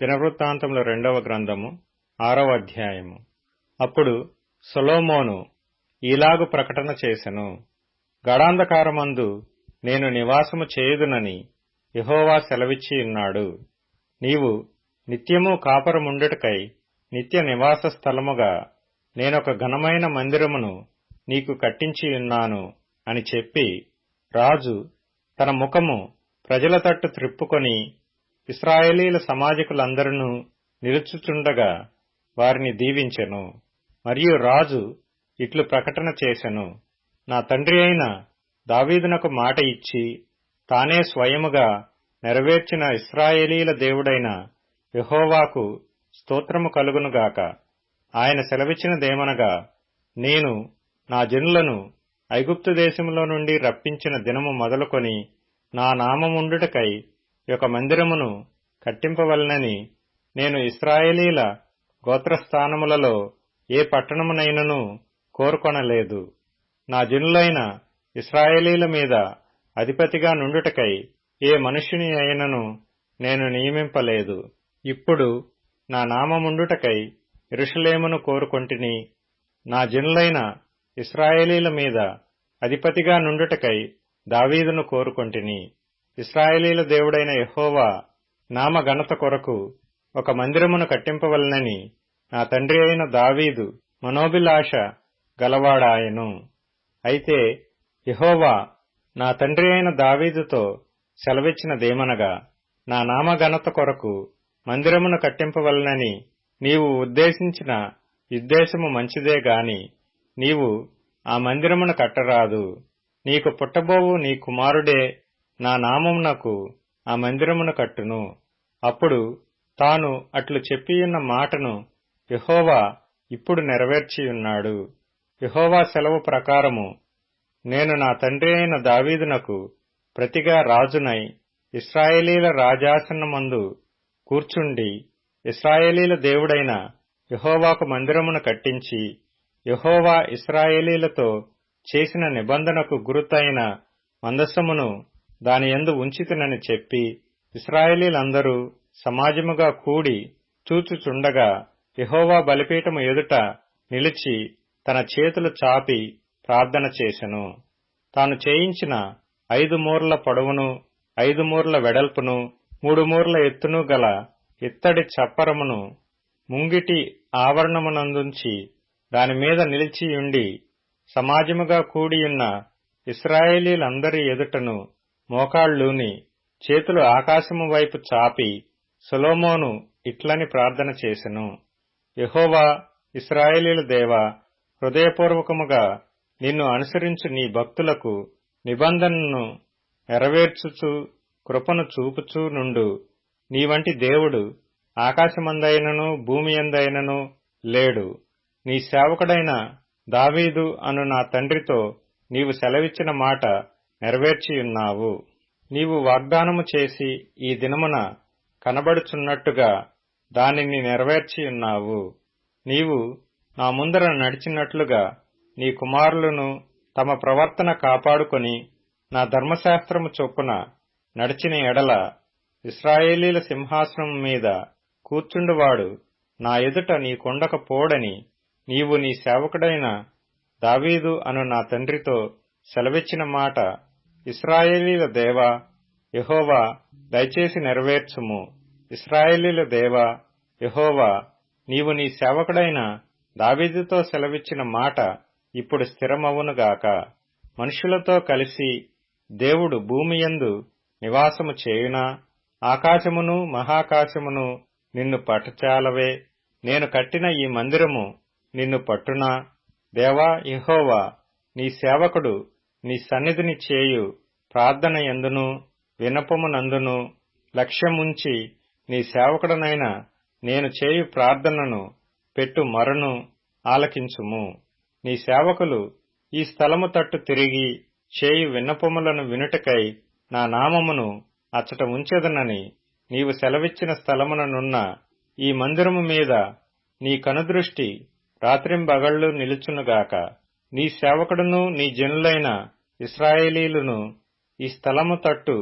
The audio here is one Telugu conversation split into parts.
దినవృత్తాంతముల 2వ గ్రంథము 6వ అధ్యాయము. అప్పుడు సొలొమోను ఈలాగు ప్రకటన చేసెను. గడాంధకారమందు నేను నివాసము చేయుదునని యెహోవా సెలవిచ్చియున్నాడు. నీవు నిత్యము కాపురముండుటకై నిత్య నివాస స్థలముగా నేనొక ఘనమైన మందిరమును నీకు కట్టించియున్నాను అని చెప్పి, రాజు తన ముఖము ప్రజల తట్టు త్రిప్పుకొని ఇశ్రాయేలీల సమాజకులందరూ నిలుచుచుండగా వారిని దీవించెను. మరియు రాజు ఇట్లు ప్రకటన చేసెను. నా తండ్రి అయిన దావీదునకు మాట ఇచ్చి తానే స్వయముగా నెరవేర్చిన ఇశ్రాయేలీల దేవుడైన యెహోవాకు స్తోత్రము కలుగునుగాక. ఆయన సెలవిచ్చినదేమనగా, నేను నా జనులను ఐగుప్తు దేశములో నుండి రప్పించిన దినము మొదలుకొని నా నామముండుటకై ఒక మందిరమును కట్టింపవలెనని నేను ఇశ్రాయేలీల గోత్రస్థానములలో ఏ పట్టణమునైనను కోరుకొనలేదు. నా జనులైన ఇశ్రాయేలీల మీద అధిపతిగా నుండుటకై ఏ మనుష్యుని అయినను నేను నియమింపలేదు. ఇప్పుడు నా నామముండుటకై యెరూషలేమును కోరుకొంటిని. నా జనులైన ఇశ్రాయేలీల మీద అధిపతిగా నుండుటకై దావీదును కోరుకొంటిని. ఇశ్రాయేలీల దేవుడైన యెహోవా నామ ఘనత కొరకు ఒక మందిరమును కట్టింపవలెనని నా తండ్రి అయిన దావీదు మనోభిలాష గలవాడాయెను. అయితే యెహోవా నా తండ్రి అయిన దావీదుతో సెలవిచ్చినదేమనగా, నా నామ ఘనత కొరకు మందిరమును కట్టింపవలెనని నీవు ఉద్దేశించిన ఉద్దేశము మంచిదే గాని నీవు ఆ మందిరమును కట్టరాదు. నీకు పుట్టబోవు నీ కుమారుడే నా నామమునకు ఆ మందిరమును కట్టును. అప్పుడు తాను అట్లు చెప్పియున్న మాటను యెహోవా ఇప్పుడు నెరవేర్చియున్నాడు. యెహోవా సెలవు ప్రకారము నేను నా తండ్రి అయిన దావీదునకు ప్రతిగా రాజునై ఇశ్రాయేలీల రాజాసనమందు కూర్చుండి ఇశ్రాయేలీల దేవుడైన యెహోవాకు మందిరమును కట్టించి, యెహోవా ఇశ్రాయేలీలతో చేసిన నిబంధనకు గురుతైన మందసమును దానియందు ఉంచితినని చెప్పి, ఇశ్రాయేలీలందరూ సమాజముగా కూడి చూచుచుండగా యెహోవా బలిపీఠము ఎదుట నిలిచి తన చేతులు చాపి ప్రార్థన చేసెను. తాను చేయించిన 5 మూరల పొడవును 5 మూరల వెడల్పును 3 మూరల ఎత్తును గల ఇత్తడి చప్పరమును ముంగిటి ఆవరణమునందుంచి దానిమీద నిలిచియుండి సమాజముగా కూడియున్న ఇశ్రాయేలీలందరి ఎదుటను మోకాళ్ళూని చేతులు ఆకాశము వైపు చాపి సొలొమోను ఇట్లని ప్రార్థన చేసెను. యెహోవా ఇశ్రాయేలీల దేవా, హృదయపూర్వకముగా నిన్ను అనుసరించు నీ భక్తులకు నిబంధనను నెరవేర్చుచు కృపను చూపుచూ నుండు. నీవంటి దేవుడు ఆకాశమందైనను భూమియందైనను లేడు. నీ సేవకుడైన దావీదు అను నా తండ్రితో నీవు సెలవిచ్చిన మాట నెరవేర్చియున్నావు. నీవు వాగ్దానము చేసి ఈ దినమున కనబడుచున్నట్టుగా దానిని నెరవేర్చియున్నావు. నీవు నా ముందర నడిచినట్లుగా నీ కుమారులను తమ ప్రవర్తన కాపాడుకొని నా ధర్మశాస్త్రము చొప్పున నడిచిన ఎడల ఇశ్రాయేలీల సింహాసనం మీద కూర్చుండువాడు నా ఎదుట నీకుండకపోడని నీవు నీ సేవకుడైన దావీదు అను నా తండ్రితో సెలవిచ్చిన మాట ఇశ్రాయేలీల దేవా యెహోవా దయచేసి నెరవేర్చుము. ఇశ్రాయేలీల దేవా యెహోవా, నీవు నీ సేవకుడైన దావీదుతో సెలవిచ్చిన మాట ఇప్పుడు స్థిరమవునుగాక. మనుషులతో కలిసి దేవుడు భూమియందు నివాసము చేయునా? ఆకాశమును మహాకాశమును నిన్ను పట్టచాలవే. నేను కట్టిన ఈ మందిరము నిన్ను పట్టునా? దేవా యెహోవా, నీ సేవకుడు నీ సన్నిధిని చేయు ప్రార్థన యందును విన్నపమునందును లక్ష్యముంచి నీ సేవకుడనైన నేను చేయు ప్రార్థనను పెట్టు మొరను ఆలకించుము. నీ సేవకులు ఈ స్థలము తట్టు తిరిగి చేయు విన్నపములను వినుటకై నా నామమును అచ్చట ఉంచెదనని నీవు సెలవిచ్చిన స్థలముననున్న ఈ మందిరము మీద నీ కనుదృష్టి రాత్రింబగళ్ళు నిలుచునుగాక. నీ సేవకుడును నీ జనులైన ఇశ్రాయేలీలును ఈ స్థలము తట్టు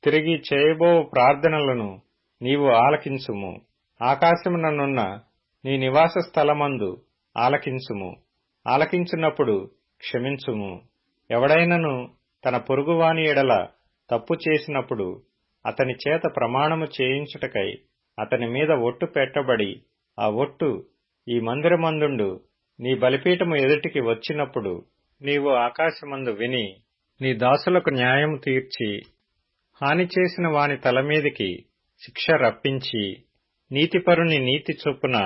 తిరిగి చేయబో ప్రార్థనలను నీవు ఆలకించుము. ఆకాశముననున్న నీ నివాస స్థలమందు ఆలకించుము. ఆలకించున్నప్పుడు క్షమించుము. ఎవడైనను తన పొరుగువాని ఎడల తప్పు చేసినప్పుడు అతని చేత ప్రమాణము చేయించుటకై అతని మీద ఒట్టు పెట్టబడి ఆ ఒట్టు ఈ మందిరమందుండు నీ బలిపీఠము ఎదుటికి వచ్చినప్పుడు నీవు ఆకాశమందు విని నీ దాసులకు న్యాయము తీర్చి హాని చేసిన వాని తలమీదికి శిక్ష రప్పించి నీతిపరుని నీతి చొప్పున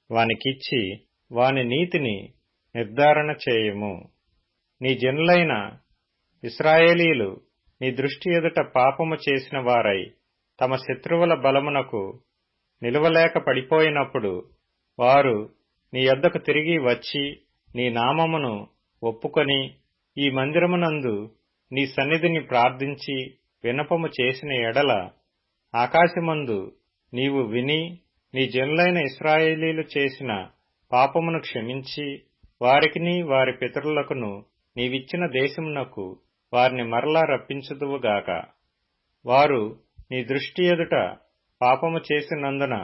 వానికిచ్చి వాని నీతిని నిర్ధారణ చేయుము. నీ జనులైన ఇశ్రాయేలీయులు నీ దృష్టి ఎదుట పాపము చేసిన వారై తమ శత్రువుల బలమునకు నిలువలేక పడిపోయినప్పుడు వారు నీ యొద్దకు తిరిగి వచ్చి నీ నామమును ఒప్పుకొని ఈ మందిరమునందు నీ సన్నిధిని ప్రార్థించి విన్నపము చేసిన ఎడల ఆకాశమందు నీవు విని నీ జనులైన ఇశ్రాయేలీయులు చేసిన పాపమును క్షమించి వారికిని వారి పితరులకును నీవిచ్చిన దేశమునకు వారిని మరలా రప్పించుదువుగాక. వారు నీ దృష్టి ఎదుట పాపము చేసినందున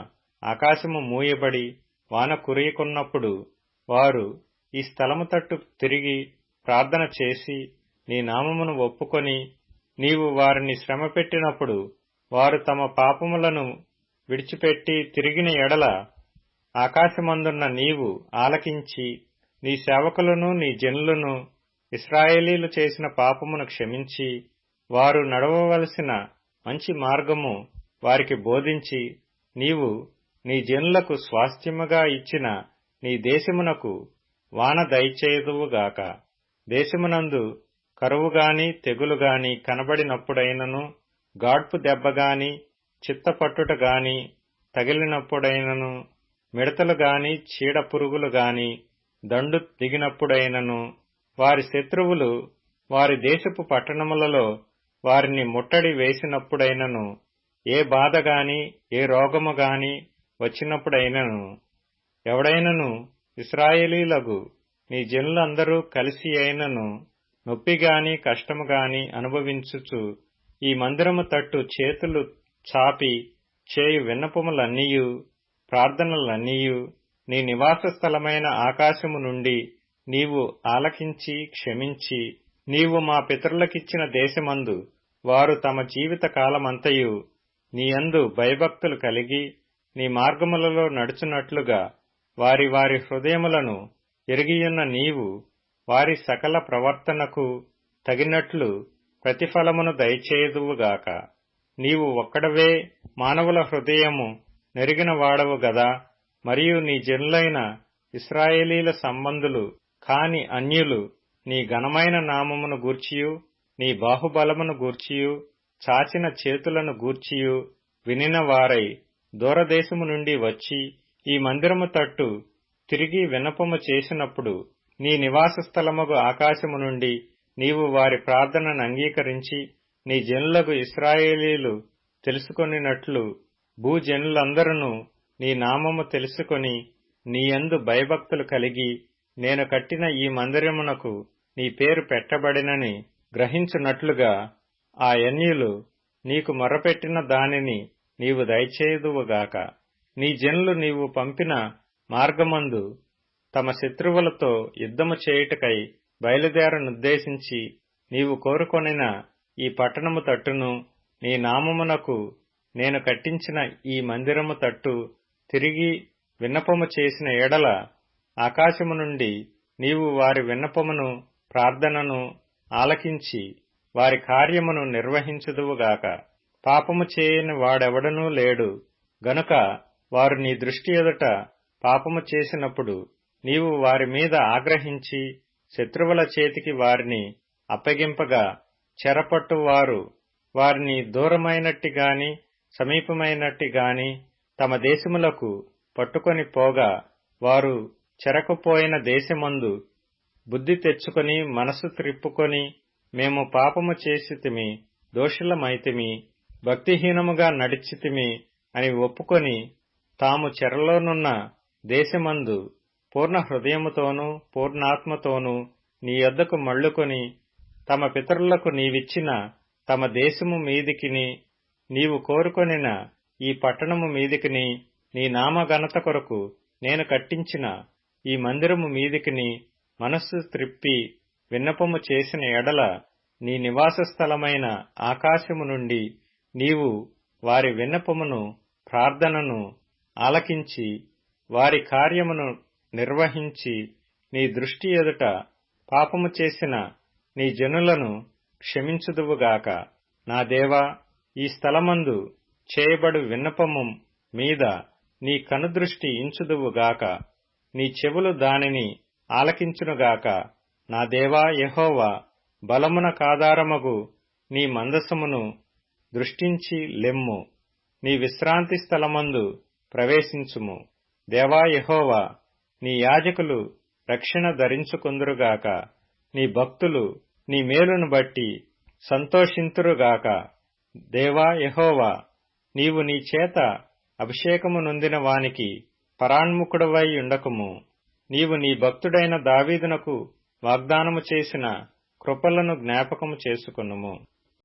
ఆకాశము మూయబడి వాన కురియకున్నప్పుడు వారు ఈ స్థలము తట్టు తిరిగి ప్రార్థన చేసి నీ నామమును ఒప్పుకొని నీవు వారిని శ్రమపెట్టినప్పుడు వారు తమ పాపములను విడిచిపెట్టి తిరిగిన ఎడల ఆకాశమందున్న నీవు ఆలకించి నీ సేవకులను నీ జనులను ఇశ్రాయేలీలు చేసిన పాపమును క్షమించి వారు నడవవలసిన మంచి మార్గము వారికి బోధించి నీవు నీ జనులకు స్వాస్థ్యముగా ఇచ్చిన నీ దేశమునకు వాన దయచేయుదువుగాక. దేశమునందు కరువుగాని తెగులుగాని కనబడినప్పుడైనను గాడ్పు దెబ్బగాని చిత్తపట్టుటగాని తగిలినప్పుడైనను మిడతలుగాని చీడపురుగులుగాని దండు దిగినప్పుడైనను వారి శత్రువులు వారి దేశపు పట్టణములలో వారిని ముట్టడి వేసినప్పుడైనను ఏ బాధగాని ఏ రోగముగాని వచ్చినప్పుడైనను ఎవడైనను ఇశ్రాయేలీలగు నీ జనులందరూ కలిసి అయినను నొప్పిగాని కష్టముగాని అనుభవించుచు ఈ మందిరము తట్టు చేతులు చాపి చేయు విన్నపములన్నీయు ప్రార్థనలన్నీయు నీ నివాస స్థలమైన ఆకాశము నుండి నీవు ఆలకించి క్షమించి నీవు మా పితరులకిచ్చిన దేశమందు వారు తమ జీవిత కాలమంతయు నీయందు భయభక్తులు కలిగి నీ మార్గములలో నడుచున్నట్లుగా వారి వారి హృదయములను ఎరిగియున్న నీవు వారి సకల ప్రవర్తనకు తగినట్లు ప్రతిఫలమును దయచేయుదువుగాక. నీవు ఒక్కడవే మానవుల హృదయము నెరిగిన వాడవు గదా, మరియు నీ జనులైన ఇశ్రాయేలీల సంబంధులు కాని అన్యులు నీ ఘనమైన నామమును గూర్చియు నీ బాహుబలమును గూర్చియు చాచిన చేతులను గూర్చియు వినిన వారై దూరదేశము నుండి వచ్చి ఈ మందిరము తట్టు తిరిగి విన్నపము చేసినప్పుడు నీ నివాస స్థలముగు ఆకాశము నుండి నీవు వారి ప్రార్థనను అంగీకరించి నీ జనులకు ఇశ్రాయేలీలు తెలుసుకొనినట్లు భూజనులందరూ నీ నామము తెలుసుకొని నీయందు భయభక్తులు కలిగి నేను కట్టిన ఈ మందిరమునకు నీ పేరు పెట్టబడినని గ్రహించున్నట్లుగా ఆ అన్యులు నీకు మొర్రపెట్టిన దానిని నీవు దయచేయుదువుగాక. నీ జనులు నీవు పంపిన మార్గమందు తమ శత్రువులతో యుద్ధము చేయుటకై బయలుదేరనుద్దేశించి నీవు కోరుకొనిన ఈ పట్టణము తట్టును నీ నామమునకు నేను కట్టించిన ఈ మందిరము తట్టు తిరిగి విన్నపము చేసిన ఎడల ఆకాశము నుండి నీవు వారి విన్నపమును ప్రార్థనను ఆలకించి వారి కార్యమును నిర్వహించుదువుగాక. పాపము చేయని వాడెవడనూ లేడు గనుక వారు నీ దృష్టి ఎదుట పాపము చేసినప్పుడు నీవు వారి మీద ఆగ్రహించి శత్రువుల చేతికి వారిని అప్పగింపగా చెరపట్టు వారు వారిని దూరమైనట్టిగాని సమీపమైనట్టిగాని తమ దేశములకు పట్టుకొని పోగా వారు చెరకుపోయిన దేశమందు బుద్ధి తెచ్చుకొని మనసు త్రిప్పుకొని మేము పాపము చేసితిమి, దోషులమైతిమి, భక్తిహీనముగా నడిచితిమి అని ఒప్పుకొని తాము చెరలోనున్న దేశమందు పూర్ణ హృదయముతోనూ పూర్ణాత్మతోనూ నీ యొద్దకు మళ్ళుకొని తమ పితరులకు నీవిచ్చిన తమ దేశము మీదికిని నీవు కోరుకొనిన ఈ పట్టణము మీదికిని నీ నామ ఘనత కొరకు నేను కట్టించిన ఈ మందిరము మీదికిని మనస్సు త్రిప్పి విన్నపము చేసిన ఎడల నీ నివాస స్థలమైన ఆకాశము నుండి నీవు వారి విన్నపమును ప్రార్థనను ఆలకించి వారి కార్యమును నిర్వహించి నీ దృష్టి ఎదుట పాపము చేసిన నీ జనులను క్షమించుదువుగాక. నా దేవా, ఈ స్థలమందు చేయబడు విన్నపము మీద నీ కనుదృష్టి ఇంచుదువుగాక. నీ చెవులు దానిని ఆలకించునుగాక. నా దేవా యెహోవా, బలమున కాధారమగు నీ మందసమును దృష్టించి లెమ్ము. నీ విశ్రాంతి స్థలమందు ప్రవేశించుము. దేవా యెహోవా, నీ యాజకులు రక్షణ ధరించుకొందురుగాక. నీ భక్తులు నీ మేలును బట్టి సంతోషింతురుగాక. దేవా యెహోవా, నీవు నీ చేత అభిషేకము నొందిన వానికి పరాణ్ముఖుడవై ఉండకుము. నీవు నీ భక్తుడైన దావీదునకు వాగ్దానము చేసిన కృపలను జ్ఞాపకము చేసుకొనుము.